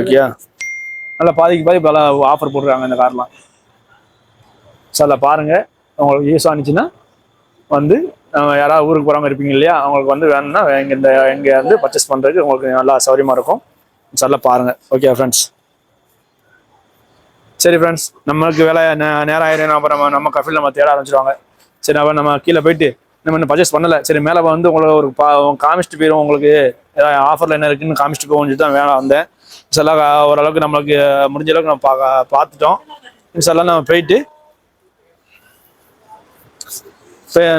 ஓகே, நல்லா பாதிக்கு பாதி பல ஆஃபர் போட்டுருக்காங்க இந்த கார்லாம். சார் பாருங்க, உங்களுக்கு யூஸ் ஆனிச்சுன்னா வந்து யாராவது ஊருக்கு போகிறவங்க இருப்பீங்க இல்லையா, அவங்களுக்கு வந்து வேணும்னா இங்கே வந்து பர்ச்சேஸ் பண்ணுறதுக்கு உங்களுக்கு நல்லா சௌகரியமாக இருக்கும். சார் பாருங்கள். ஓகே ஃப்ரெண்ட்ஸ், சரி ஃப்ரெண்ட்ஸ், நம்மளுக்கு வேலை நேரம் ஆயிரம், அப்புறம் நம்ம கஃபில் நம்ம தேட ஆரம்பிச்சிடுவாங்க. சரி, அப்போ நம்ம கீழே போயிட்டு நம்ம இன்னும் பர்ச்சேஸ் பண்ணலை. சரி, மேலே வந்து உங்களுக்கு ஒரு காமிச்சிட்டு போயிடும், உங்களுக்கு ஏதாவது ஆஃபரில் என்ன இருக்குன்னு காமிச்சிட்டு போகணுன்னு தான் வேலை வந்தேன். இதெல்லாம் ஓரளவுக்கு நம்மளுக்கு முடிஞ்ச அளவுக்கு நம்ம பார்த்துட்டோம். இதெல்லாம் நம்ம போயிட்டு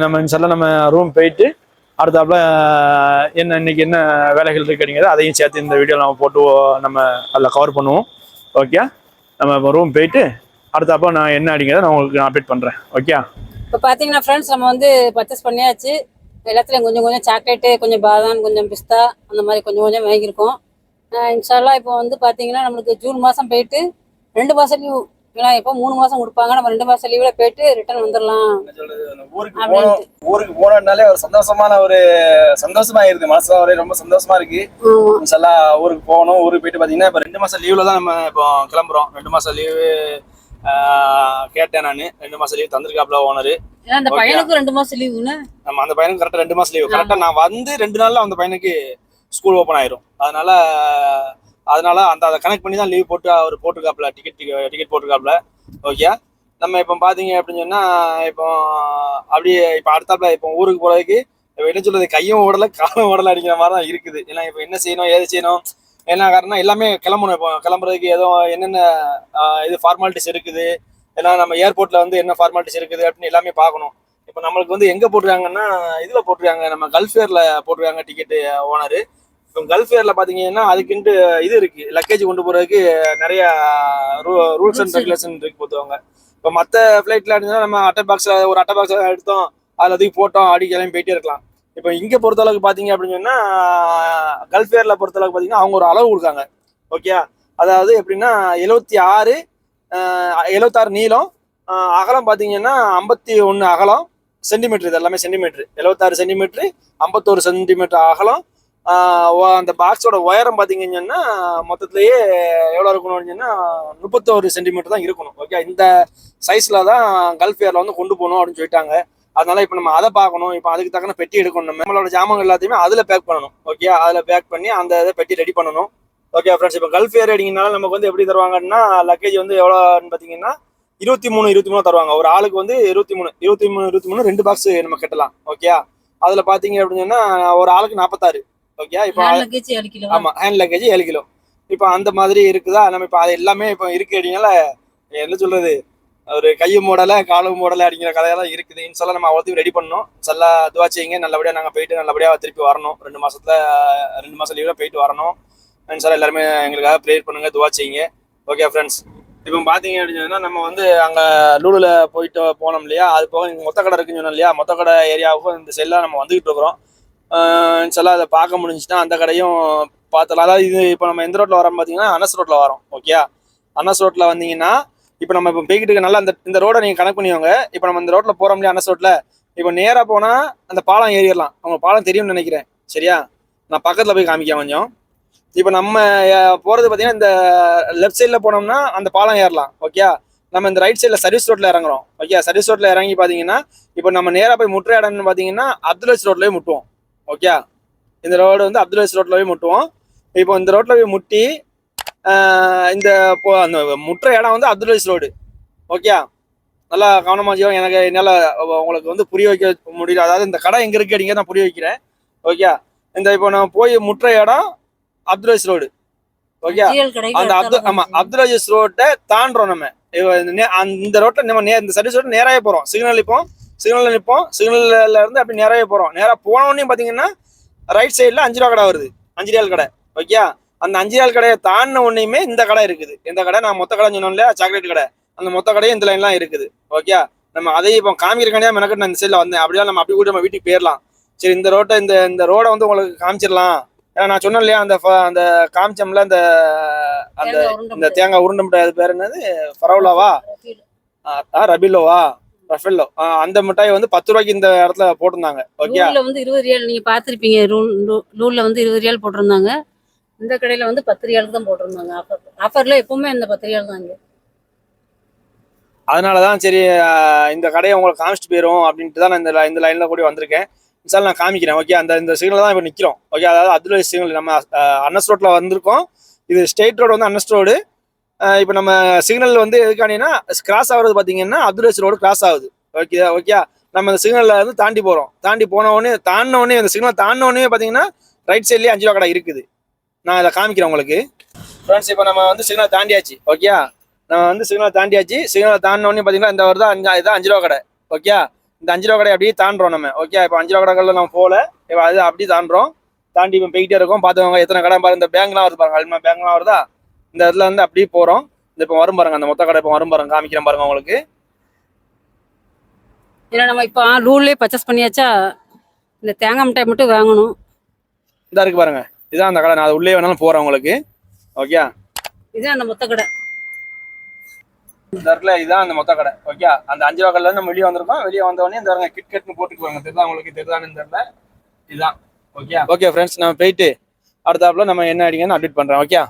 நம்ம ரூம் போயிட்டு அடுத்தாப்புல இன்னைக்கு என்ன வேலைகள் இருக்குங்கிறது அதையும் சேர்த்து இந்த வீடியோவில் நம்ம போட்டு நம்ம அதில் கவர் பண்ணுவோம். ஓகே, நம்ம ரூம் போயிட்டு அடுத்தாப்புல நான் என்ன அப்படிங்கிறத நான் உங்களுக்கு அப்டேட் பண்ணுறேன். ஓகே, இப்போ பார்த்தீங்கன்னா ஃப்ரெண்ட்ஸ், நம்ம வந்து பர்ச்சேஸ் பண்ணியாச்சு. எல்லாத்துலேயும் கொஞ்சம் கொஞ்சம் சாக்லேட்டு, கொஞ்சம் பாதாம், கொஞ்சம் பிஸ்தா, அந்த மாதிரி கொஞ்சம் கொஞ்சம் வாங்கியிருக்கோம். இன்ஷால்லா இப்போ வந்து பார்த்தீங்கன்னா நம்மளுக்கு ஜூன் மாதம் போயிட்டு 2 மாதம் லீவ். ஏன்னா இப்போ 3 மாதம் கொடுப்பாங்க, நம்ம 2 மாதம் லீவில் போயிட்டு ரிட்டர்ன் வந்துடலாம். ஊருக்கு போனோம்னாலே ஒரு சந்தோஷமா இருக்குது. மனசு ரொம்ப சந்தோஷமா இருக்கு. இன்ஷால்லா ஊருக்கு போகணும். ஊருக்கு போயிட்டு பார்த்தீங்கன்னா இப்போ 2 மாதம் லீவில் தான் நம்ம இப்போ கிளம்புறோம். 2 மாதம் லீவு கேட்டேன் நான். 2 மாதம் லீவ் தந்திருக்காப்ல ஓனரு. அந்த பையனுக்கு 2 மாதம் லீவுன்னு நம்ம அந்த பையனுக்கு கரெக்டாக 2 மாதம் லீவு. கரெக்டாக நான் வந்து 2 நாள்ல அந்த பையனுக்கு ஸ்கூல் ஓப்பன் ஆயிரும். அதனால அதை கனெக்ட் பண்ணி தான் லீவ் போட்டு அவர் போட்டிருக்காப்ல, டிக்கெட் போட்டிருக்காப்ல. ஓகே, நம்ம இப்போ பார்த்தீங்க அப்படின்னு சொன்னால் இப்போ அடுத்தாப்புல இப்போ ஊருக்கு போகிறதுக்கு என்ன சொல்றது, கையும் ஓடலை காலும் ஓடலை அடிக்கிற மாதிரி தான் இருக்குது. ஏன்னா இப்போ என்ன செய்யணும் ஏது செய்யணும், என்ன காரணம் எல்லாமே கிளம்பணும். இப்போ கிளம்புறதுக்கு ஏதோ என்னென்ன இது ஃபார்மாலிட்டிஸ் இருக்குது, ஏன்னா நம்ம ஏர்போர்ட்டில் வந்து என்ன ஃபார்மாலிட்டிஸ் இருக்குது அப்படின்னு எல்லாமே பார்க்கணும். இப்போ நம்மளுக்கு வந்து எங்க போட்டிருக்காங்கன்னா இதுல போட்டிருக்காங்க, நம்ம கல்ஃப் ஏர்ல போட்டிருக்காங்க டிக்கெட் ஓனர். இப்போ கல்ஃப் ஏர்ல பாத்தீங்கன்னா அதுக்குன்ட்டு இது இருக்கு, லக்கேஜ் கொண்டு போறதுக்கு நிறைய ரூல்ஸ் அண்ட் ரெகுலேஷன் இருக்கு போத்துவாங்க. இப்போ மற்ற ஃபிளைட்ல இருந்துச்சுன்னா நம்ம அட்டை பாக்ஸ் எடுத்தோம், அதுல தூக்கி போட்டோம், அடி கிளம்பி போயிட்டே இருக்கலாம். இப்போ இங்க பொறுத்தளவுக்கு பாத்தீங்க அப்படின்னு சொன்னா கல்ஃப் ஏர்ல பொறுத்தளவுக்கு பாத்தீங்கன்னா அவங்க ஒரு அளவு கொடுக்காங்க. ஓகே, அதாவது எப்படின்னா 76 நீளம், அகலம் பாத்தீங்கன்னா 51 அகலம், சென்டிமீட்டர், இது எல்லாமே சென்டிமீட்டர். 76 சென்டிமீட்டர், 51 சென்டிமீட்டர் அகலம். அந்த பாக்ஸோட உயரம் பாத்தீங்கன்னா மொத்தத்திலேயே எவ்வளவு இருக்கணும்னு சொன்னா 31 சென்டிமீட்டர் தான் இருக்கணும். ஓகே, இந்த சைஸ்ல தான் கல்ஃப் ஏர்ல வந்து கொண்டு போகணும் அப்படின்னு சொல்லிட்டாங்க. அதனால இப்போ நம்ம அதை பார்க்கணும். இப்போ அதுக்கு தக்கன பெட்டி எடுக்கணும், நம்மளோட ஜாமான் எல்லாத்தையுமே அதில் பேக் பண்ணணும். ஓகே, அதில் பேக் பண்ணி அந்த இதை பெட்டி ரெடி பண்ணணும். ஓகே ஃப்ரெண்ட்ஸ், இப்போ கல்ஃப் ஏர் அடிங்கனால நமக்கு வந்து எப்படி தருவாங்கன்னா லக்கேஜ் வந்து எவ்வளோன்னு பார்த்தீங்கன்னா 23 தருவாங்க. ஒரு ஆளுக்கு வந்து 23 2 பாக்ஸ் நம்ம கட்டலாம். ஓகே, அதில் பார்த்தீங்க அப்படின்னு சொன்னால் ஒரு ஆளுக்கு 46. ஓகே, இப்போ ஆமாம், ஹேண்ட் லக்கேஜ் 7 கிலோ. இப்போ அந்த மாதிரி இருக்குதா, நம்ம இப்போ அது எல்லாமே இப்போ இருக்கு அப்படின்னால என்ன சொல்றது, ஒரு கையும் மூடலை காலும் மூடலை அப்படிங்கிற கதையெல்லாம் இருக்குது. இன்ஷால்லா நம்ம அவ்வளோத்தையும் ரெடி பண்ணணும். நல்லா துவா செய்யுங்க, நல்லபடியாக நாங்கள் போயிட்டு நல்லபடியாக திருப்பி வரணும். 2 மாதம் லீவில் போயிட்டு வரணும். இன்ஷால்லா எல்லாருமே எங்களுக்காக ப்ரேயர் பண்ணுங்க, துவா செய்யுங்க. ஓகே ஃப்ரெண்ட்ஸ், இப்போ பார்த்தீங்க அப்படின்னு சொன்னால் நம்ம வந்து அங்கே லூலுல போயிட்டு போனோம் இல்லையா, அது போக இங்கே மொத்த கடை இருக்குன்னு சொன்னோம் இல்லையா, மொத்த கடை ஏரியாவுக்கும் இந்த செல்லாம் நம்ம வந்துகிட்டு இருக்கிறோம். இன்ஷால்லா அதை பார்க்க முடிஞ்சுச்சுன்னா அந்த கடையும் பார்த்தலாம். அதாவது இது இப்போ நம்ம எந்த ரோட்டில் வரோம் பார்த்தீங்கன்னா அனஸ் ரோட்டில் வரோம். ஓகே, அனஸ் ரோட்டில் வந்தீங்கன்னா இப்போ நம்ம இப்போ போய்கிட்டு இருக்க நல்லா இந்த ரோடை நீங்கள் கனெக்ட் பண்ணிக்கோங்க. இப்போ நம்ம இந்த ரோட்டில் போகிறோம் இல்லையா அனஸ் ரோட்டில், இப்போ நேராக போனால் அந்த பாலம் ஏறிடலாம். அவங்க பாலம் தெரியும்னு நினைக்கிறேன். சரியா, நான் பக்கத்தில் போய் காமிக்கேன் கொஞ்சம். இப்போ நம்ம போகிறது பார்த்தீங்கன்னா இந்த லெஃப்ட் சைடில் போனோம்னா அந்த பாலம் ஏறலாம். ஓகே, நம்ம இந்த ரைட் சைடில் சர்வீஸ் ரோட்டில் இறங்குறோம். ஓகே, சர்வீஸ் ரோட்டில் இறங்கி பார்த்தீங்கன்னா இப்போ நம்ம நேராக போய் முட்டுற இடம்னு பார்த்தீங்கன்னா அப்துல் அஜீஸ் ரோட்லேயே முட்டுவோம். ஓகே, இந்த ரோடு வந்து அப்துல் அஜீஸ் ரோட்ல போய் முட்டுவோம். இப்போ இந்த ரோட்ல போய் முட்டி இந்த அந்த முட்டுற இடம் வந்து அப்துல் அஜீஸ் ரோடு. ஓகே, நல்லா கவனமாக செய்வோம். எனக்கு என்னால் உங்களுக்கு வந்து புரிய வைக்க முடியல. அதாவது இந்த கடை எங்கே இருக்கு அப்படிங்கிறத நான் புரிய வைக்கிறேன். ஓகே, இந்த இப்போ நம்ம போய் முட்டுற இடம் அப்துல் அஜீஸ் ரோடு. ஓகே, அந்த அப்துல் அஜீஸ் ரோட்டை தாண்டுறோம் நம்ம. இந்த ரோட்ல நம்ம இந்த சர்வீஸ் ரோட் நேராக போகிறோம். சிக்னல்ல நிற்போம். சிக்னல்ல இருந்து அப்படி நேராக போகிறோம். நேராக போனோடனே பார்த்தீங்கன்னா ரைட் சைடில் 5 ரூபா கடை வருது, 5 ரியால் கடை. ஓகே, அந்த 5 ரியால் கடையை தாண்டின உடனேயுமே இந்த கடை இருக்குது. இந்த கடை நான் மொத்த கடை சொன்னோம் இல்லையா, சாக்லேட் கடை, அந்த மொத்த கடையும் இந்த லைன்லாம் இருக்குது. ஓகே, நம்ம அதையும் இப்போ காமிக்கிறக்காண்டியா மெனக்கட்டு நான் இந்த சைடில் வந்தேன். அப்படியே நம்ம அப்படி கூட நம்ம வீட்டுக்கு போயிடலாம். சரி, இந்த ரோடை வந்து உங்களுக்கு காமிச்சிடலாம். ஏன்னா நான் சொன்னேன் இல்லையா அந்த காமிச்சம்ல இந்த தேங்காய் உருண்டை மிட்டாய், அது பேர் என்னது, ஃபரவுலாவா, ரபிலோவா, ரஃபெல்லோ, அந்த மிட்டாய் வந்து 10 ரூபாய்க்கு இந்த இடத்துல போட்டிருந்தாங்க. ஓகே, வந்து 20 ரியால் நீங்க பாத்திருப்பீங்க. ரூல்ல வந்து 20 ரியால் போட்டிருந்தாங்க. இந்த கடையில வந்து 10 ரியாலுக்கு தான் போட்டிருந்தாங்க. ஆஃபர்ல எப்பவுமே இந்த 10 ரியால் தான். அதனாலதான் சரி இந்த கடையை உங்களுக்கு காமிச்சிட்டு போயிடும் அப்படின்ட்டு தான் நான் இந்த லைன்ல கூட வந்திருக்கேன். சார் நான் காமிக்கிறேன். ஓகே, அந்த சிக்னல் தான் இப்போ நிற்கிறோம். ஓகே, அதாவது அப்துல் அஜீஸ் சிக்னல், நம்ம அன்னஸ் ரோட்ல வந்திருக்கோம். இது ஸ்டேட் ரோடு வந்து அன்னஸ் ரோடு. இப்போ நம்ம சிக்னல் வந்து எதுக்காண்டினா கிராஸ் ஆகுறது பார்த்தீங்கன்னா அப்துல் அஜீஸ் ரோடு கிராஸ் ஆகுது. ஓகே, நம்ம இந்த சிக்னல்ல வந்து தாண்டி போகிறோம். தாண்டின உடனே இந்த சிக்னல் தாண்டின உடனே பார்த்தீங்கன்னா ரைட் சைட்லேயே 5 ரூபா கடை இருக்குது. நான் இதை காமிக்கிறேன் உங்களுக்கு. ஃப்ரெண்ட்ஸ், இப்போ நம்ம வந்து சிக்னல் தாண்டியாச்சு. ஓகே, நம்ம வந்து சிக்னல் தாண்டின உடனே பார்த்தீங்கன்னா இந்த வருது இதுதான் 5 ரூபா கடை. ஓகே, இந்த 5 ரூபா கடை அப்படியே தாண்டுறோம் நம்ம. ஓகே, இப்போ 5 ரூபா கடைகளில் நம்ம போகல, இப்போ அது அப்படியே தாண்டி இப்போ போய்கிட்டே இருக்கோம். பார்த்துக்கோங்க எத்தனை கடை பாருங்க. இந்த பேங்க்லாம் வருது பாருங்க, அல்மா பேங்க்லாம் வருதா, இந்த இடத்துல வந்து அப்படியே போகிறோம். இந்த இப்போ வரும் பாருங்க, அந்த மொத்த கடை இப்போ வரும் பாருங்க, காமிக்கிறேன் பாருங்க உங்களுக்கு. ஏன்னா நம்ம இப்போ ரூல்லே பர்ச்சேஸ் பண்ணியாச்சா, இந்த தேங்காய் மிட்டாய் மட்டும் வாங்கணும். இதா இருக்கு பாருங்க, இதான் அந்த கடை. நான் அது உள்ளே வேணாலும் போகிறேன் உங்களுக்கு. ஓகே, இதுதான் அந்த மொத்த கடை. இந்த இடத்துல இதுதான் அந்த மொத்த கடை. ஓகே, அந்த 5 ரூபா கடையில நம்ம வெளியே வந்திருக்கோம். வெளியே வந்த உடனே இந்த கிட்கட்னு போட்டுக்குவாங்க. தெரியுதா உங்களுக்கு, தெரியுதான்னு தெரியல. இதுதான். ஓகே ஃப்ரெண்ட்ஸ், நம்ம போயிட்டு அடுத்தாப்புல நம்ம என்ன அடிங்கன்னு அப்டேட் பண்ணுறேன். ஓகே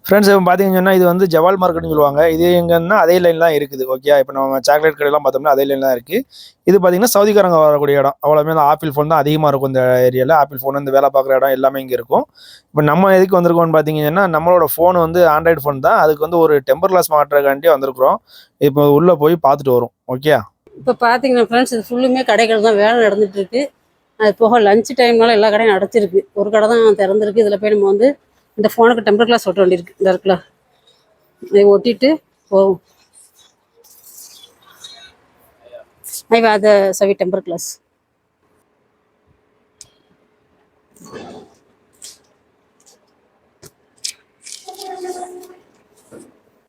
ஃப்ரெண்ட்ஸ், இப்போ பார்த்தீங்கன்னா இது வந்து ஜவால் மார்க்கெட்னு சொல்லுவாங்க. இது எங்கன்னா அதே லைன்லாம் இருக்குது. ஓகே, இப்போ நம்ம சாக்லேட் கடையெல்லாம் பார்த்தோம்னா அதே லைன்லாம் இருக்குது. இது பார்த்தீங்கன்னா சவுதிக்காரங்க வரக்கூடிய இடம். அவ்வளோமே அந்த ஆப்பிள் ஃபோன் தான் அதிகமாக இருக்கும் இந்த ஏரியாவில். ஆப்பிள் ஃபோன் இந்த வேலை பார்க்குற இடம் எல்லாமே இங்கே இருக்கும். இப்போ நம்ம எதுக்கு வந்திருக்கோம்னு பார்த்தீங்கன்னா நம்மளோட ஃபோன் வந்து ஆண்ட்ராய்டு ஃபோன் தான். அதுக்கு வந்து ஒரு டெம்பர் கிளாஸ் மாட்டுறதுக்காண்டி வந்திருக்கிறோம். இப்போ உள்ளே போய் பார்த்துட்டு வரும். ஓகே, இப்போ பார்த்தீங்கன்னா ஃப்ரெண்ட்ஸ், இது ஃபுல்லுமே கடைகள் தான் வேலை நடந்துட்டு இருக்கு. அது போக லஞ்ச் டைம்னால எல்லா கடையும் அடைச்சிருக்கு. ஒரு கடை தான் திறந்துருக்கு. இதில் போய் நம்ம வந்து இந்த ஃபோனுக்கு டெம்பர் கிளாஸ் ஒட்ட வேண்டியிருக்கு. இந்த இருக்குல்ல, இதை ஒட்டிட்டு போகும். ஐவா அதை சவி டெம்பர் கிளாஸ்.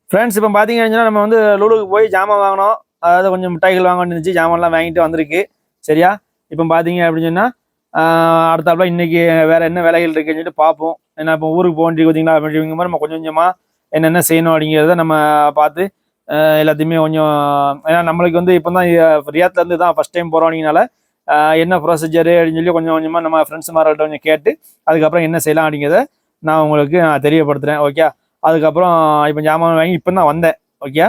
ஃப்ரெண்ட்ஸ் இப்போ பார்த்தீங்கன்னா நம்ம வந்து லூலுக்கு போய் ஜாமான் வாங்கினோம். அதாவது கொஞ்சம் மிட்டாய்கள் வாங்க இருந்துச்சு, ஜாமான்லாம் வாங்கிட்டு வந்திருக்கு. சரியா? இப்போ பார்த்தீங்க அப்படின்னு சொன்னால் அடுத்தாப்புல இன்னைக்கு வேற என்ன வேலைகள் இருக்குன்னு சொல்லிட்டு பார்ப்போம். ஏன்னா இப்போ ஊருக்கு போக வேண்டிய பார்த்தீங்களா அப்படிங்கிற மாதிரி நம்ம கொஞ்சம் கொஞ்சமாக என்னென்ன செய்யணும் அப்படிங்கிறத நம்ம பார்த்து எல்லாத்தையுமே கொஞ்சம், ஏன்னா நம்மளுக்கு வந்து இப்போ தான் ரியாத்லேருந்து தான் ஃபஸ்ட் டைம் போகிறோம். அப்படிங்கனால என்ன ப்ரொசீஜரு அப்படின்னு சொல்லி கொஞ்சம் கொஞ்சமாக நம்ம ஃப்ரெண்ட்ஸ் மார்கள்ட்ட கொஞ்சம் கேட்டு அதுக்கப்புறம் என்ன செய்யலாம் அப்படிங்கிறத நான் உங்களுக்கு தெரியப்படுத்துகிறேன். ஓகே? அதுக்கப்புறம் இப்போ ஜாமான் வாங்கி இப்போ தான் வந்தேன். ஓகே?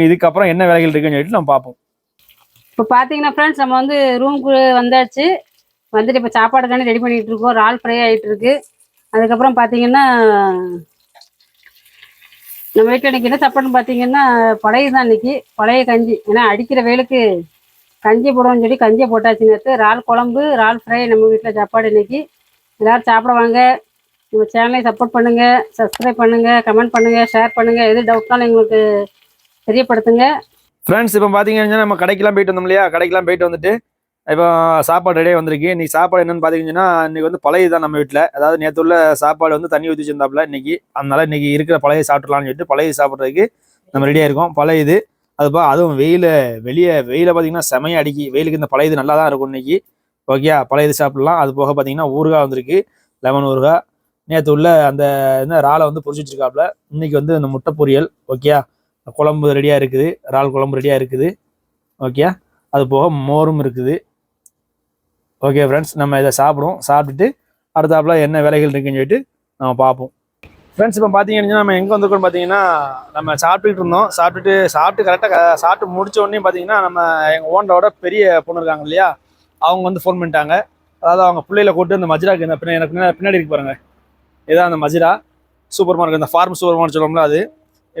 இதுக்கப்புறம் என்ன வேலைகள் இருக்குன்னு சொல்லிட்டு நம்ம பார்ப்போம். இப்போ பார்த்தீங்கன்னா ஃப்ரெண்ட்ஸ் நம்ம வந்து ரூமுக்கு வந்தாச்சு. வந்துட்டு இப்போ சாப்பாடுக்காண்டி ரெடி பண்ணிகிட்டு இருக்கோம். இறால் ஃப்ரை ஆகிட்டு இருக்கு. அதுக்கப்புறம் பார்த்தீங்கன்னா நம்ம வீட்டில் இன்றைக்கி என்ன சாப்பாடுன்னு பார்த்தீங்கன்னா பழைய தான் இன்னைக்கு, பழைய கஞ்சி. ஏன்னா அடிக்கிற வேலுக்கு கஞ்சி போடுவோம்னு சொல்லி கஞ்சியை போட்டாச்சு நேற்று. இறால் குழம்பு, இறால் ஃப்ரை நம்ம வீட்டில் சாப்பாடு இன்னைக்கு. எல்லோரும் சாப்பிட வாங்க. நம்ம சேனலை சப்போர்ட் பண்ணுங்கள், சப்ஸ்கிரைப் பண்ணுங்கள், கமெண்ட் பண்ணுங்கள், ஷேர் பண்ணுங்கள். எது டவுட்னாலும் எங்களுக்கு தெரியப்படுத்துங்க. ஃப்ரெண்ட்ஸ் இப்போ பார்த்தீங்கன்னா நம்ம கடைக்கெல்லாம் போயிட்டு வந்தோம் இல்லையா? கடைக்கெல்லாம் போயிட்டு வந்துட்டு இப்போ சாப்பாடு ரெடியாக வந்திருக்கு. இன்னைக்கு சாப்பாடு என்னன்னு பார்த்தீங்கன்னா இன்னைக்கு வந்து பழைய தான் நம்ம வீட்டில். அதாவது நேற்று உள்ள சாப்பாடு வந்து தண்ணி ஊற்றி வச்சிருந்தாப்புல இன்னைக்கு. அதனால இன்னைக்கு இருக்கிற பழைய சாப்பிட்லான்னு சொல்லிட்டு பழைய சாப்பிட்றதுக்கு நம்ம ரெடியாக இருக்கோம். பழைய இது அதுப்பா, அதுவும் வெயில பார்த்தீங்கன்னா செமையாக அடிக்கி. வெயிலுக்கு இந்த பழைய இது நல்லா தான் இருக்கும் இன்னைக்கு. ஓகே? பழைய இது சாப்பிடலாம். அது போக பார்த்தீங்கன்னா ஊறுகாய் வந்திருக்கு, லெமன் ஊறுகாய். நேற்று உள்ள அந்த இறாலை வந்து பொரிச்சு வச்சிருக்காப்புல. இன்னைக்கு வந்து அந்த முட்டை பொரியல். ஓகே? குழம்பு ரெடியாக இருக்குது, இறால் குழம்பு ரெடியாக இருக்குது. ஓகே? அது போக மோரும் இருக்குது. ஓகே ஃப்ரெண்ட்ஸ், நம்ம இதை சாப்பிடுவோம். சாப்பிட்டுட்டு அடுத்தாப்புல என்ன வேலைகள் இருக்குன்னு சொல்லிட்டு நம்ம பார்ப்போம். ஃப்ரெண்ட்ஸ் இப்போ பார்த்தீங்கன்னா நம்ம எங்கே வந்திருக்கோம்னு பார்த்தீங்கன்னா நம்ம சாப்பிட்டுட்டு இருந்தோம். சாப்பிட்டு கரெக்டாக சாப்பிட்டு முடிச்ச உடனே பார்த்தீங்கன்னா நம்ம எங்கள் ஓனரோட பெரிய பொண்ணு இருக்காங்க இல்லையா, அவங்க வந்து ஃபோன் பண்ணிட்டாங்க. அதாவது அவங்க பிள்ளைகளை கூப்பிட்டு இந்த மஜ்ராக்கு இந்த பின்னாடி இருக்கு பாருங்க, இதான் அந்த மஜ்ரா சூப்பர் மார்க்கெட், இந்த ஃபார்ம் சூப்பர் மார்க்கெட் சொல்லுவோம்ல, அது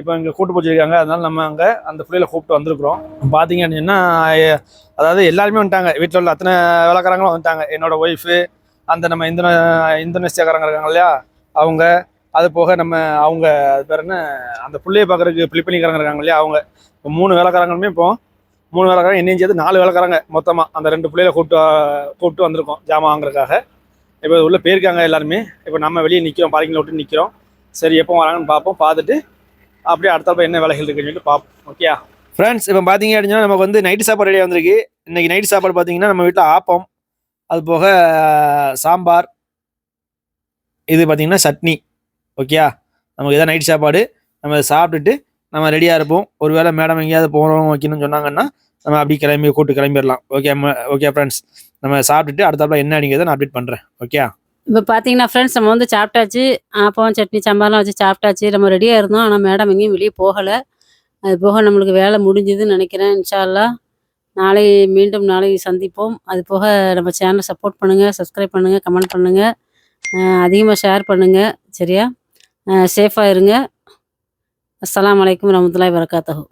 இப்போ இங்கே கூட்டு போச்சிருக்காங்க. அதனால நம்ம அங்கே அந்த பிள்ளைகளை கூப்பிட்டு வந்திருக்கிறோம். பார்த்தீங்க அப்படின்னா அதாவது எல்லாருமே வந்துட்டாங்க. வீட்டில் உள்ள அத்தனை வேலைக்காரங்களும் வந்துட்டாங்க. என்னோட ஒய்ஃபு, அந்த நம்ம இந்தோனேசியாக்காரங்க இருக்காங்க இல்லையா அவங்க, அது போக நம்ம அவங்க அது பேர் என்ன அந்த பிள்ளையை பார்க்குறதுக்கு பிலிப்பைனிக்காரங்க இருக்காங்க இல்லையா அவங்க. இப்போ 3 வேலைக்காரங்களுமே இப்போ 3 வேலைக்காரங்க என்னையும் சேர்த்து 4 வேலைக்காரங்க மொத்தமாக அந்த 2 பிள்ளைகளை கூப்பிட்டு வந்திருக்கோம் ஜாமான் வாங்குறதுக்காக. இப்போ உள்ளே போயிருக்காங்க எல்லாருமே. இப்போ நம்ம வெளியே நிற்கிறோம், பார்க்கிங்கில் விட்டு நிற்கிறோம். சரி எப்போ வராங்கன்னு பார்ப்போம். பார்த்துட்டு அப்படியே அடுத்தப்ப என்ன வேலைகள் இருக்குன்னு சொல்லிட்டு பார்ப்போம். ஓகே ஃப்ரெண்ட்ஸ், இப்போ பார்த்தீங்க அப்படின்னா நமக்கு வந்து நைட்டு சாப்பாடு ரெடியாக வந்திருக்கு. இன்றைக்கி நைட்டு சாப்பாடு பார்த்தீங்கன்னா நம்ம வீட்டில் ஆப்பம், அது போக சாம்பார், இது பார்த்தீங்கன்னா சட்னி. ஓகே? நமக்கு இதான் நைட்டு சாப்பாடு. நம்ம இதை சாப்பிட்டுட்டு நம்ம ரெடியாக இருப்போம். ஒரு வேளை மேடம் எங்கேயாவது போகிறோம் வைக்கணும்னு சொன்னாங்கன்னா நம்ம அப்படி கிளம்பிடலாம். ஓகே ஃப்ரெண்ட்ஸ், நம்ம சாப்பிட்டுட்டு அடுத்தாப்புல என்ன அப்படிங்கிறத நான் அப்டேட் பண்ணுறேன். ஓகே? இப்போ பார்த்தீங்கன்னா ஃப்ரெண்ட்ஸ் நம்ம வந்து சாப்பிட்டாச்சு. ஆப்பம், சட்னி, சாம்பார்லாம் வச்சு சாப்பிட்டாச்சு. நம்ம ரெடியாக இருந்தோம். ஆனால் மேடம் எங்கேயும் வெளியே போகலை. அது போக நம்மளுக்கு வேலை முடிஞ்சுதுன்னு நினைக்கிறேன். இன்ஷா அல்லாஹ் மீண்டும் நாளை சந்திப்போம். அது போக நம்ம சேனலை சப்போர்ட் பண்ணுங்கள், சப்ஸ்கிரைப் பண்ணுங்கள், கமெண்ட் பண்ணுங்கள், அதிகமாக ஷேர் பண்ணுங்கள். சரியா? சேஃபாக இருங்க. அஸ்ஸலாமு அலைக்கும் வரஹ்மத்துல்லாஹி வபரகாத்துஹு.